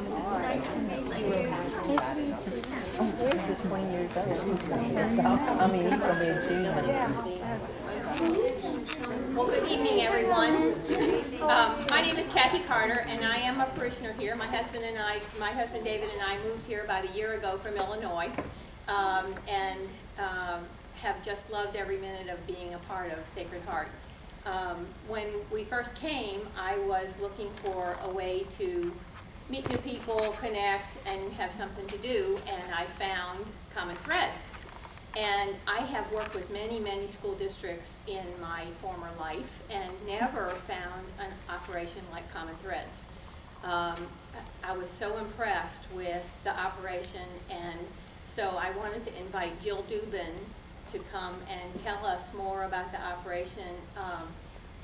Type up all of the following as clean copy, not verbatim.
Nice to meet you. Yours is 20 years old. I mean, he's going to be in June. Well, good evening, everyone. My name is Kathy Carter, and I am a parishioner here. My husband David and I moved here about a year ago from Illinois, and have just loved every minute of being a part of Sacred Heart. When we first came, I was looking for a way to meet new people, connect, and have something to do, and I found Common Threads. And I have worked with many, many school districts in my former life and never found an operation like Common Threads. I was so impressed with the operation, and so I wanted to invite Jill Duban to come and tell us more about the operation.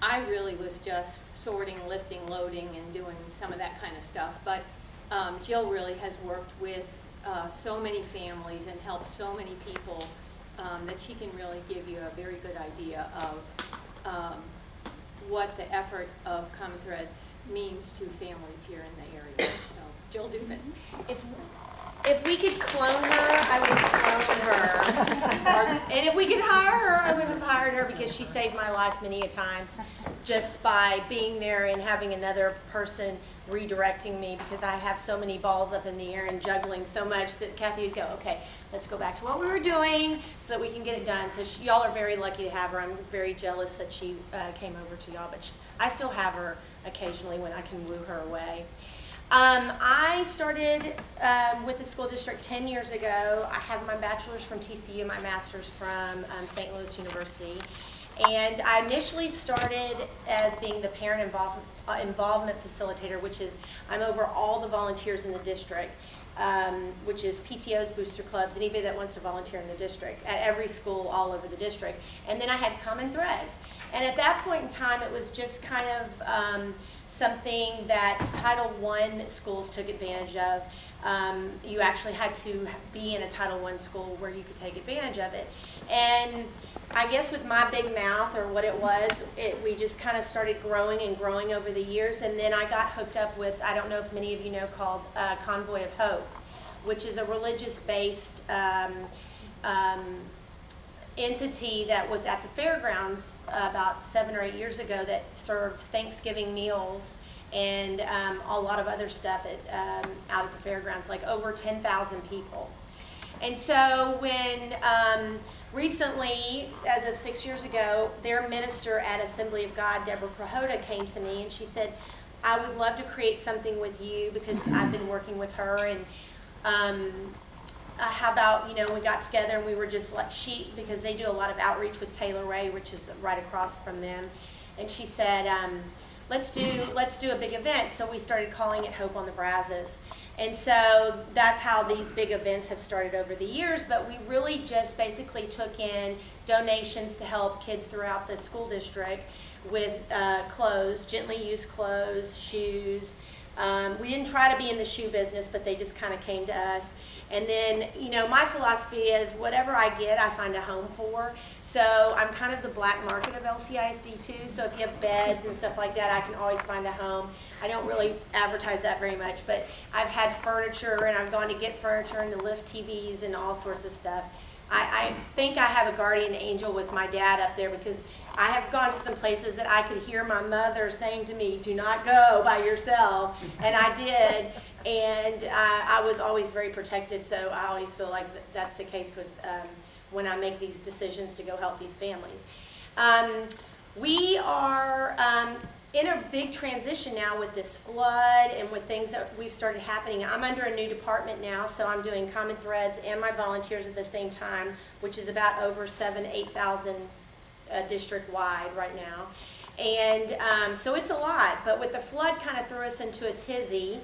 I really was just sorting, lifting, loading, and doing some of that kind of stuff, but Jill really has worked with so many families and helped so many people that she can really give you a very good idea of what the effort of Common Threads means to families here in the area. So, Jill Duban. If we could clone her, I would clone her. And if we could hire her, I would have hired her because she saved my life many a times just by being there and having another person redirecting me, because I have so many balls up in the air and juggling so much that Kathy would go, okay, let's go back to what we were doing so that we can get it done. So y'all are very lucky to have her. I'm very jealous that she came over to y'all, but I still have her occasionally when I can woo her away. I started with the school district 10 years ago. I have my bachelor's from TCU, my master's from St. Louis University. And I initially started as being the parent involvement facilitator, which is I'm over all the volunteers in the district, which is PTOs, booster clubs, anybody that wants to volunteer in the district at every school all over the district. And then I had Common Threads. And at that point in time, it was just kind of something that Title I schools took advantage of. You actually had to be in a Title I school where you could take advantage of it. And I guess with my big mouth, or what it was, we just kind of started growing and growing over the years. And then I got hooked up with, I don't know if many of you know, called Convoy of Hope, which is a religious-based entity that was at the fairgrounds about 7 or 8 years ago that served Thanksgiving meals and a lot of other stuff out at the fairgrounds, like over 10,000 people. And so when recently, as of 6 years ago, their minister at Assembly of God, Deborah Prahota, came to me and she said, I would love to create something with you because I've been working with her, and how about, we got together and we were just like, because they do a lot of outreach with Taylor Ray, which is right across from them, and she said, let's do a big event. So we started calling it Hope on the Brazos. And so that's how these big events have started over the years, but we really just basically took in donations to help kids throughout the school district with clothes, gently used clothes, shoes. We didn't try to be in the shoe business, but they just kind of came to us. And then, my philosophy is whatever I get, I find a home for. So I'm kind of the black market of LCISD too. So if you have beds and stuff like that, I can always find a home. I don't really advertise that very much, but I've had furniture and I've gone to get furniture and to lift TVs and all sorts of stuff. I think I have a guardian angel with my dad up there, because I have gone to some places that I could hear my mother saying to me, do not go by yourself, and I did, and I was always very protected, so I always feel like that's the case with when I make these decisions to go help these families. We are in a big transition now with this flood and with things that we've started happening. I'm under a new department now, so I'm doing Common Threads and my volunteers at the same time, which is about over 8,000 district-wide right now. And so it's a lot, but with the flood kind of threw us into a tizzy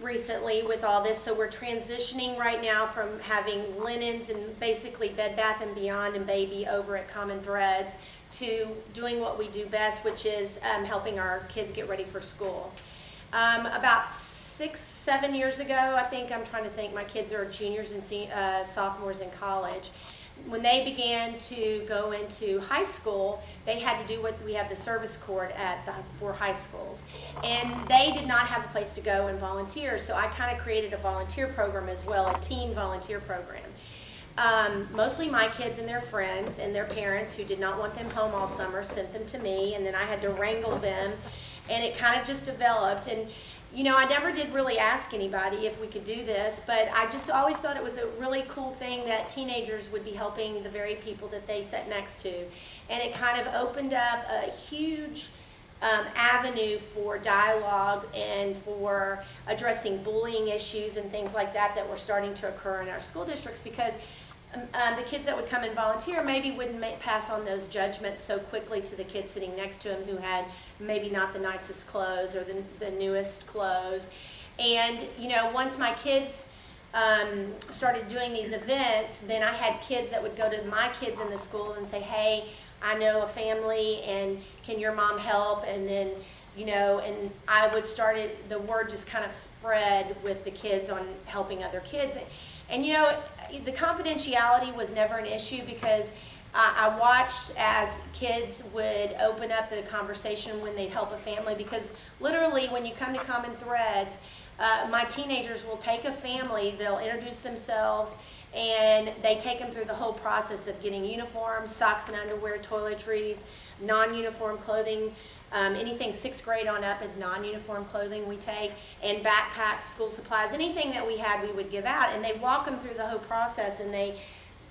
recently with all this, so we're transitioning right now from having linens and basically Bed Bath & Beyond and Baby over at Common Threads to doing what we do best, which is helping our kids get ready for school. About 6-7 years ago, I think, I'm trying to think, my kids are juniors and sophomores in college. when they began to go into high school, they had to do what we have the service corps for high schools. And they did not have a place to go and volunteer, so I kind of created a volunteer program as well, a teen volunteer program. Mostly my kids and their friends and their parents who did not want them home all summer sent them to me, and then I had to wrangle them, and it kind of just developed. And you know, I never did really ask anybody if we could do this, but I just always thought it was a really cool thing that teenagers would be helping the very people that they sat next to. And it kind of opened up a huge avenue for dialogue and for addressing bullying issues and things like that that were starting to occur in our school districts, because the kids that would come and volunteer maybe wouldn't pass on those judgments so quickly to the kids sitting next to them who had maybe not the nicest clothes or the newest clothes. And you know, once my kids started doing these events, then I had kids that would go to my kids in the school and say, hey, I know a family, and can your mom help? And then, you know, and I would start it, the word just kind of spread with the kids on helping other kids. And you know, the confidentiality was never an issue, because I watched as kids would open up the conversation when they'd help a family, because literally when you come to Common Threads, my teenagers will take a family, they'll introduce themselves, and they take them through the whole process of getting uniforms, socks and underwear, toiletries, non-uniform clothing. Anything 6th grade on up is non-uniform clothing we take, and backpacks, school supplies, anything that we had we would give out, and they walk them through the whole process. And they,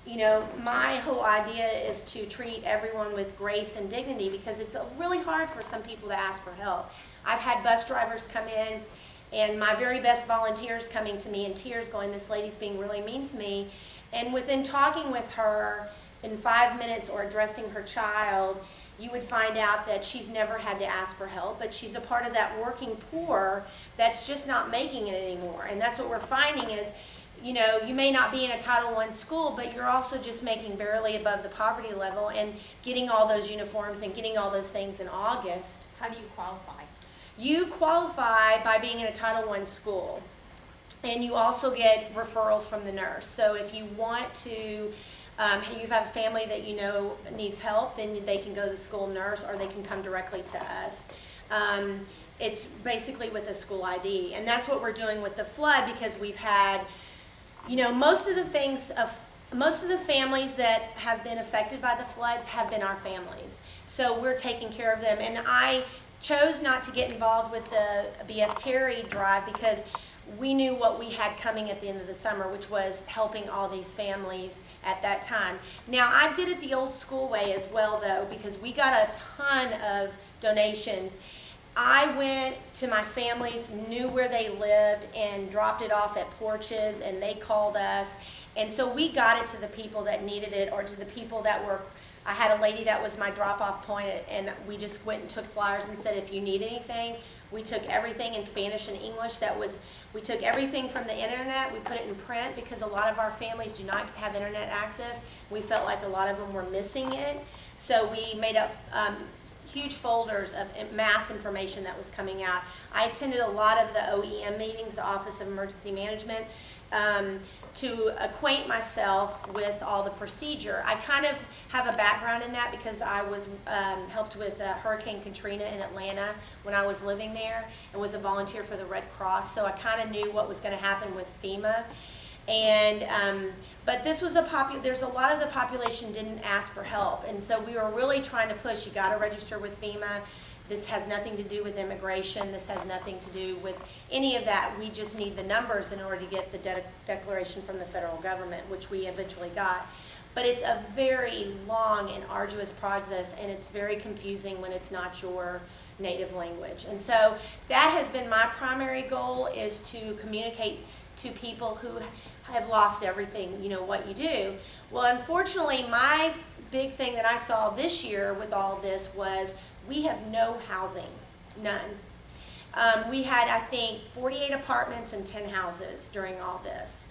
you know, my whole idea is to treat everyone with grace and dignity, because it's really hard for some people to ask for help. I've had bus drivers come in, and my very best volunteers coming to me in tears going, this lady's being really mean to me. And within talking with her in 5 minutes or addressing her child, you would find out that she's never had to ask for help, but she's a part of that working poor that's just not making it anymore. And that's what we're finding is, you know, you may not be in a Title I school, but you're also just making barely above the poverty level and getting all those uniforms and getting all those things in August. How do you qualify? You qualify by being in a Title I school, and you also get referrals from the nurse. So if you want to, you have a family that you know needs help, then they can go to the school nurse, or they can come directly to us. It's basically with a school ID, and that's what we're doing with the flood, because we've had, you know, most of the families that have been affected by the floods have been our families. So we're taking care of them, and I chose not to get involved with the BF Terry drive because we knew what we had coming at the end of the summer, which was helping all these families at that time. Now, I did it the old school way as well, though, because we got a ton of donations. I went to my families, knew where they lived, and dropped it off at porches, and they called us. And so we got it to the people that needed it, or to the people that were, I had a lady that was my drop-off point, and we just went and took flyers and said, if you need anything. We took everything in Spanish and English. We took everything from the internet. We put it in print, because a lot of our families do not have internet access. We felt like a lot of them were missing it. So we made up huge folders of mass information that was coming out. I attended a lot of the OEM meetings, the Office of Emergency Management, to acquaint myself with all the procedure. I kind of have a background in that because I was helped with Hurricane Katrina in Atlanta when I was living there, and was a volunteer for the Red Cross, so I kind of knew what was going to happen with FEMA. And but this was there's a lot of the population didn't ask for help, and so we were really trying to push, you got to register with FEMA. This has nothing to do with immigration. This has nothing to do with any of that. We just need the numbers in order to get the declaration from the federal government, which we eventually got. But it's a very long and arduous process, and it's very confusing when it's not your native language. And so that has been my primary goal, is to communicate to people who have lost everything, you know, what you do. Well, unfortunately, my big thing that I saw this year with all of this was we have no housing, none. We had, I think, 48 apartments and 10 houses during all this.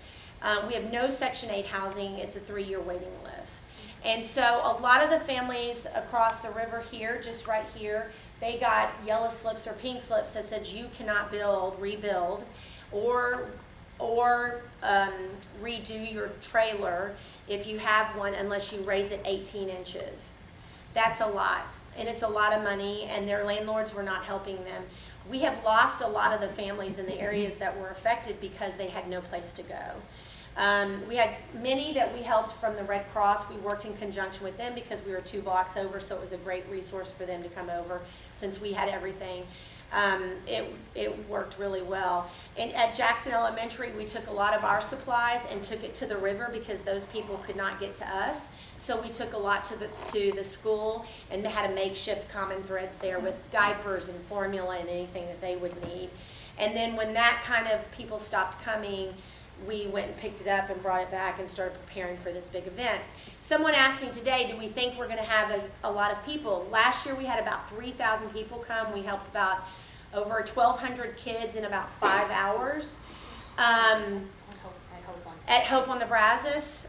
We have no Section 8 housing. It's a 3-year waiting list. And so a lot of the families across the river here, just right here, they got yellow slips or pink slips that said you cannot rebuild, or redo your trailer if you have one, unless you raise it 18 inches. That's a lot, and it's a lot of money, and their landlords were not helping them. We have lost a lot of the families in the areas that were affected because they had no place to go. We had many that we helped from the Red Cross. We worked in conjunction with them because we were 2 blocks over, so it was a great resource for them to come over since we had everything. It worked really well. And at Jackson Elementary, we took a lot of our supplies and took it to the river because those people could not get to us. So we took a lot to the school and had a makeshift Common Threads there with diapers and formula and anything that they would need. And then when that kind of people stopped coming, we went and picked it up and brought it back and started preparing for this big event. Someone asked me today, do we think we're going to have a lot of people? Last year we had about 3,000 people come. We helped about over 1,200 kids in about 5 hours at Hope on the Brazos.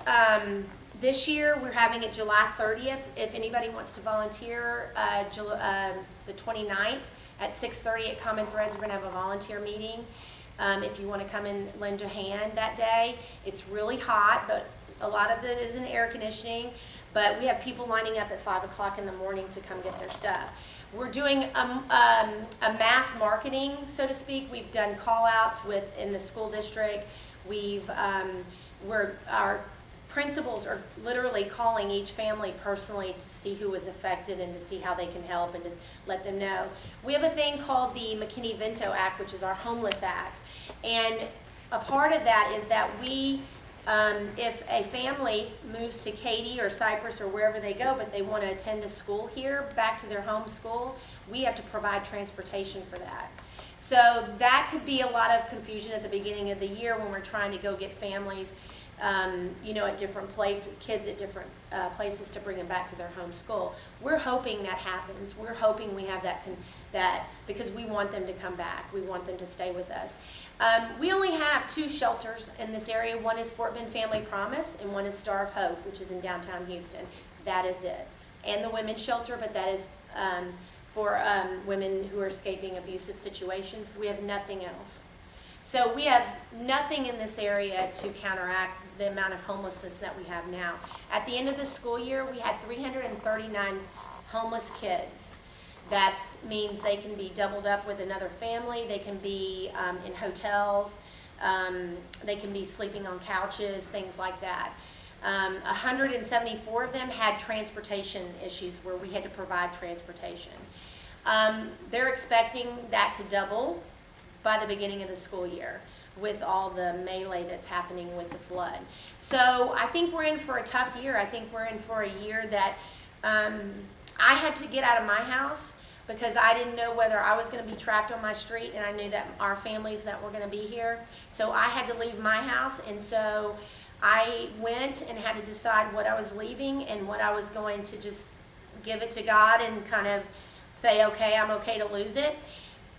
This year we're having it July 30th. If anybody wants to volunteer, the 29th at 6:30 at Common Threads, we're going to have a volunteer meeting. If you want to come and lend a hand that day. It's really hot, but a lot of it is in air conditioning. But we have people lining up at 5 o'clock in the morning to come get their stuff. We're doing a mass marketing, so to speak. We've done call-outs in the school district. Our principals are literally calling each family personally to see who was affected and to see how they can help and to let them know. We have a thing called the McKinney-Vento Act, which is our homeless act. And a part of that is that if a family moves to Katy or Cypress or wherever they go, but they want to attend a school here, back to their home school, we have to provide transportation for that. So that could be a lot of confusion at the beginning of the year when we're trying to go get families, at different places, kids at different places to bring them back to their home school. We're hoping that happens. We're hoping we have that because we want them to come back. We want them to stay with us. We only have 2 shelters in this area. One is Fort Bend Family Promise, and one is Star of Hope, which is in downtown Houston. That is it. And the women's shelter, but that is for women who are escaping abusive situations. We have nothing else. So we have nothing in this area to counteract the amount of homelessness that we have now. At the end of the school year, we had 339 homeless kids. That means they can be doubled up with another family, they can be in hotels, they can be sleeping on couches, things like that. 174 of them had transportation issues where we had to provide transportation. They're expecting that to double by the beginning of the school year with all the melee that's happening with the flood. So I think we're in for a tough year. I think we're in for a year that I had to get out of my house because I didn't know whether I was going to be trapped on my street, and I knew that our families that were going to be here. So I had to leave my house, and so I went and had to decide what I was leaving and what I was going to just give it to God and kind of say, okay, I'm okay to lose it.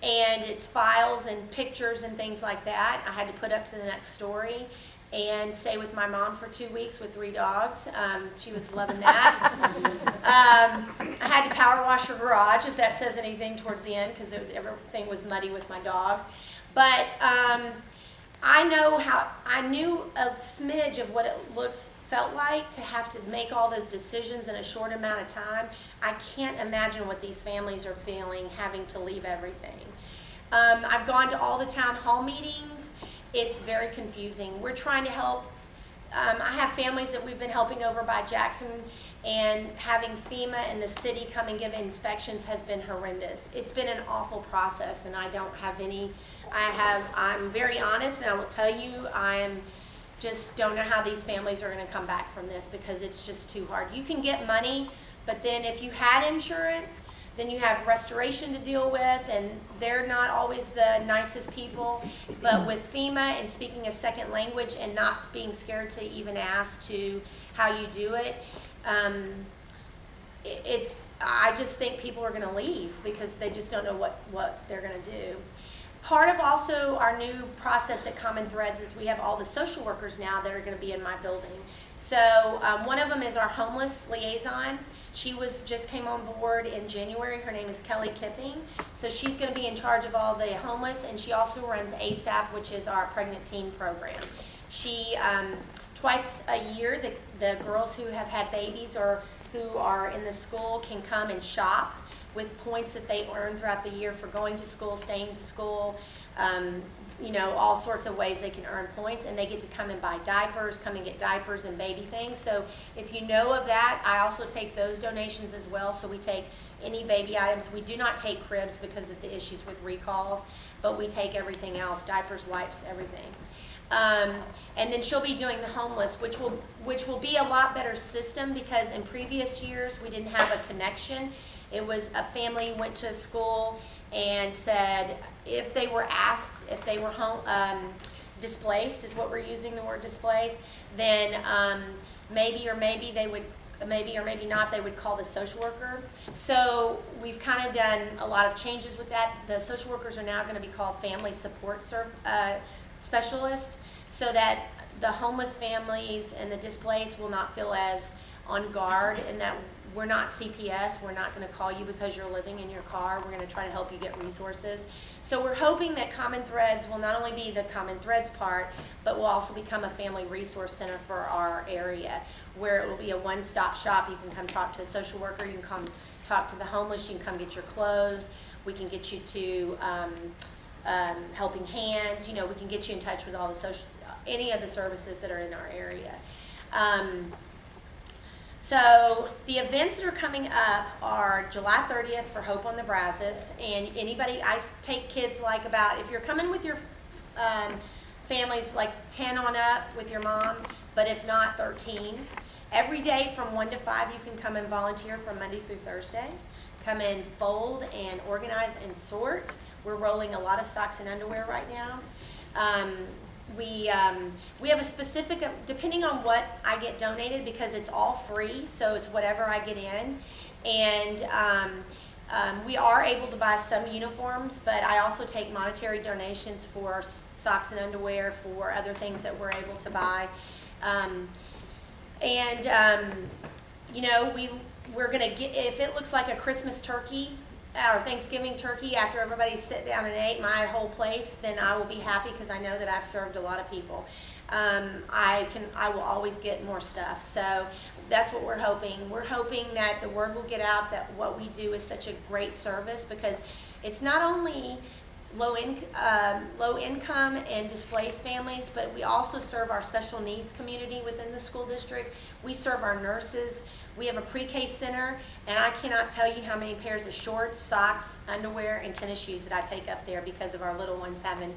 And it's files and pictures and things like that. I had to put up to the next story and stay with my mom for 2 weeks with 3 dogs. She was loving that. I had to power wash her garage, if that says anything, towards the end, because everything was muddy with my dogs. But I knew a smidge of what it felt like to have to make all those decisions in a short amount of time. I can't imagine what these families are feeling, having to leave everything. I've gone to all the town hall meetings. It's very confusing. We're trying to help. I have families that we've been helping over by Jackson, and having FEMA and the city come and give inspections has been horrendous. It's been an awful process, and I don't have any. I'm very honest, and I will tell you, just don't know how these families are going to come back from this because it's just too hard. You can get money, but then if you had insurance, then you have restoration to deal with, and they're not always the nicest people. But with FEMA and speaking a second language and not being scared to even ask to how you do it, I just think people are going to leave because they just don't know what they're going to do. Part of also our new process at Common Threads is we have all the social workers now that are going to be in my building. So one of them is our homeless liaison. She just came on board in January. Her name is Kelly Kipping. So she's going to be in charge of all the homeless, and she also runs ASAP, which is our pregnant teen program. She Twice a year, the girls who have had babies or who are in the school can come and shop with points that they earn throughout the year for going to school, staying to school, you know, all sorts of ways they can earn points, and they get to come and buy diapers, come and get diapers and baby things. So if you know of that, I also take those donations as well. So we take any baby items. We do not take cribs because of the issues with recalls, but we take everything else, diapers, wipes, everything. And then she'll be doing the homeless, which will be a lot better system, because in previous years we didn't have a connection. It was a family went to school and said if they were asked if they were displaced, is what we're using the word displaced, then maybe or maybe not, they would call the social worker. So we've kind of done a lot of changes with that. The social workers are now going to be called family support specialists, so that the homeless families and the displaced will not feel as on guard, and that we're not CPS. We're not going to call you because you're living in your car. We're going to try to help you get resources. So we're hoping that Common Threads will not only be the Common Threads part, but will also become a family resource center for our area, where it will be a one-stop shop. You can come talk to a social worker, you can come talk to the homeless, you can come get your clothes, we can get you to Helping Hands, you know, we can get you in touch with all the any of the services that are in our area. So the events that are coming up are July 30th for Hope on the Brazos, and anybody, I take kids like about, if you're coming with your families like 10 on up with your mom, but if not 13. Every day from 1 to 5 you can come and volunteer from Monday through Thursday. Come and fold and organize and sort. We're rolling a lot of socks and underwear right now. We have a specific, depending on what I get donated, because it's all free, so it's whatever I get in. And we are able to buy some uniforms, but I also take monetary donations for socks and underwear, for other things that we're able to buy. You know, we're gonna get, if it looks like a Christmas turkey or Thanksgiving turkey after everybody's sit down and ate my whole place, then I will be happy, because I know that I've served a lot of people. I will always get more stuff. So that's what we're hoping. We're hoping that the word will get out that what we do is such a great service, because it's not only low income and displaced families, but we also serve our special needs community within the school district. We serve our nurses. We have a pre-K center, and I cannot tell you how many pairs of shorts, socks, underwear, and tennis shoes that I take up there because of our little ones having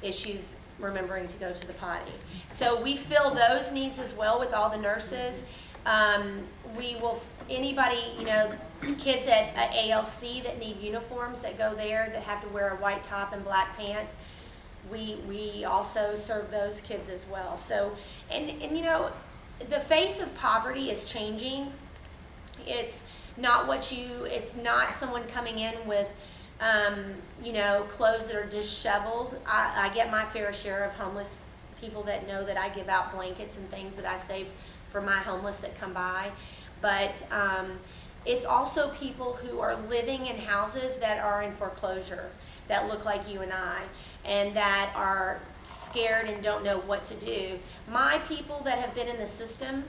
issues remembering to go to the potty. So we fill those needs as well with all the nurses. We will, anybody, you know, kids at ALC that need uniforms that go there that have to wear a white top and black pants, we also serve those kids as well. So, and you know, the face of poverty is changing. It's not it's not someone coming in with, you know, clothes that are disheveled. I get my fair share of homeless people that know that I give out blankets and things that I save for my homeless that come by. But it's also people who are living in houses that are in foreclosure, that look like you and I, and that are scared and don't know what to do. My people that have been in the system,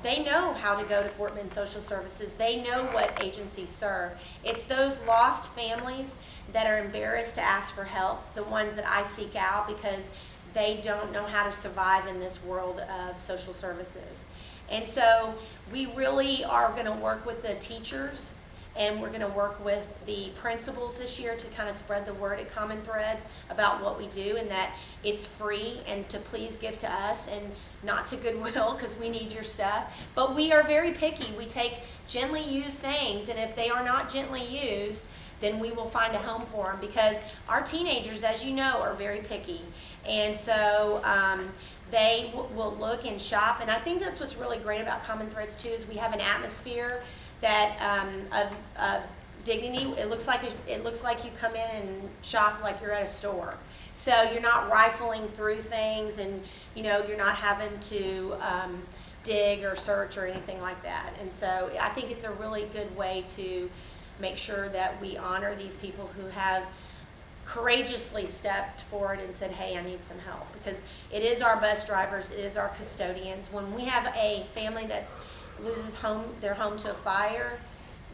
they know how to go to Fort Bend Social Services. They know what agencies serve. It's those lost families that are embarrassed to ask for help, the ones that I seek out, because they don't know how to survive in this world of social services. And so we really are going to work with the teachers, and we're going to work with the principals this year to kind of spread the word at Common Threads about what we do, and that it's free, and to please give to us and not to Goodwill, because we need your stuff. But we are very picky. We take gently used things, and if they are not gently used, then we will find a home for them, because our teenagers, as you know, are very picky. And so they will look and shop, and I think that's what's really great about Common Threads too, is we have an atmosphere that of dignity. It looks like you come in and shop like you're at a store. So you're not rifling through things, and you know, you're not having to dig or search or anything like that. And so I think it's a really good way to make sure that we honor these people who have courageously stepped forward and said, hey, I need some help, because it is our bus drivers, it is our custodians. When we have a family that loses their home to a fire,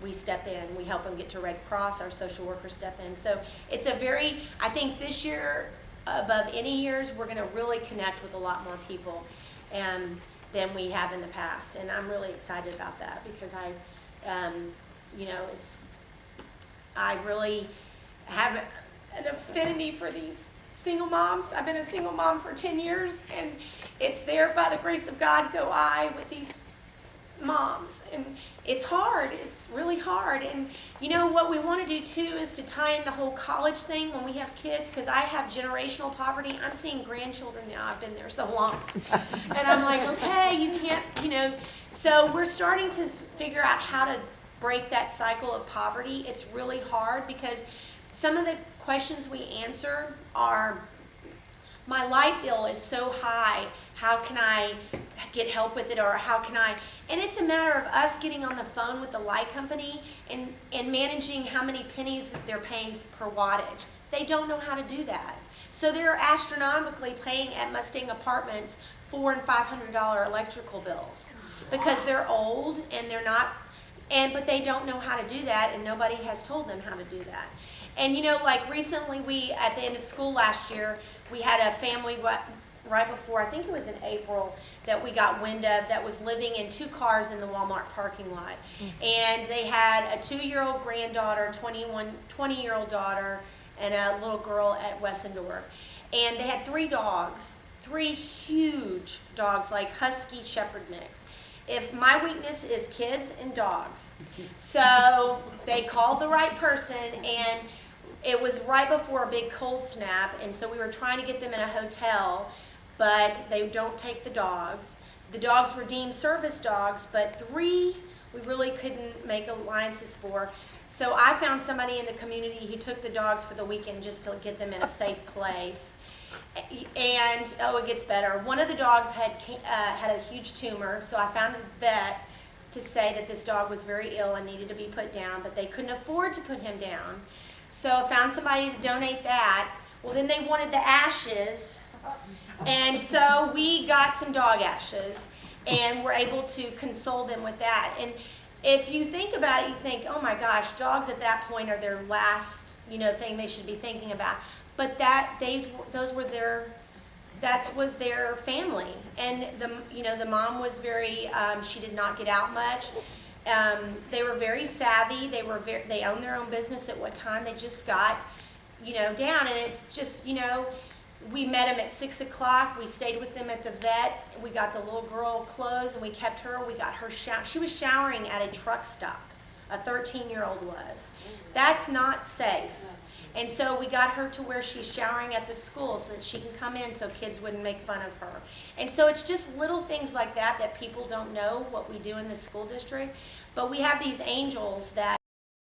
we step in, we help them get to Red Cross, our social workers step in. So it's I think this year, above any years, we're gonna really connect with a lot more people than we have in the past. And I'm really excited about that, because I really have an affinity for these single moms. I've been a single mom for 10 years, and it's there by the grace of God go I with these moms. And it's hard, it's really hard. And you know what we want to do too is to tie in the whole college thing when we have kids, because I have generational poverty. I'm seeing grandchildren now, I've been there so long. And I'm like, okay, you can't, so we're starting to figure out how to break that cycle of poverty. It's really hard, because some of the questions we answer are, my light bill is so high, how can I get help with it, or how can I, and it's a matter of us getting on the phone with the light company and managing how many pennies they're paying per wattage. They don't know how to do that. So they're astronomically paying at Mustang Apartments $400 and $500 electrical bills, because they're old and they're not, but they don't know how to do that, and nobody has told them how to do that. And like recently, at the end of school last year, we had a family right before, I think it was in April, that we got wind of, that was living in 2 cars in the Walmart parking lot. And they had a 2-year-old granddaughter, 20-year-old daughter, and a little girl at Wessendorf. And they had 3 dogs, 3 huge dogs, like husky shepherd mix. If my weakness is kids and dogs. So they called the right person, and it was right before a big cold snap, and so we were trying to get them in a hotel, but they don't take the dogs. The dogs were deemed service dogs, but 3 we really couldn't make alliances for. So I found somebody in the community who took the dogs for the weekend just to get them in a safe place. And it gets better. One of the dogs had a huge tumor, so I found a vet to say that this dog was very ill and needed to be put down, but they couldn't afford to put him down. So I found somebody to donate that. Well, then they wanted the ashes, and so we got some dog ashes, and were able to console them with that. And if you think about it, you think, oh my gosh, dogs at that point are their last, thing they should be thinking about. But that was their family. And the mom was very, she did not get out much. They were very savvy. They owned their own business at what time. They just got, down. And it's just, we met them at 6 o'clock. We stayed with them at the vet. We got the little girl clothes, and we kept her. We got her she was showering at a truck stop. A 13-year-old was. That's not safe. And so we got her to where she's showering at the school so that she can come in so kids wouldn't make fun of her. And so it's just little things like that people don't know what we do in the school district. But we have these angels that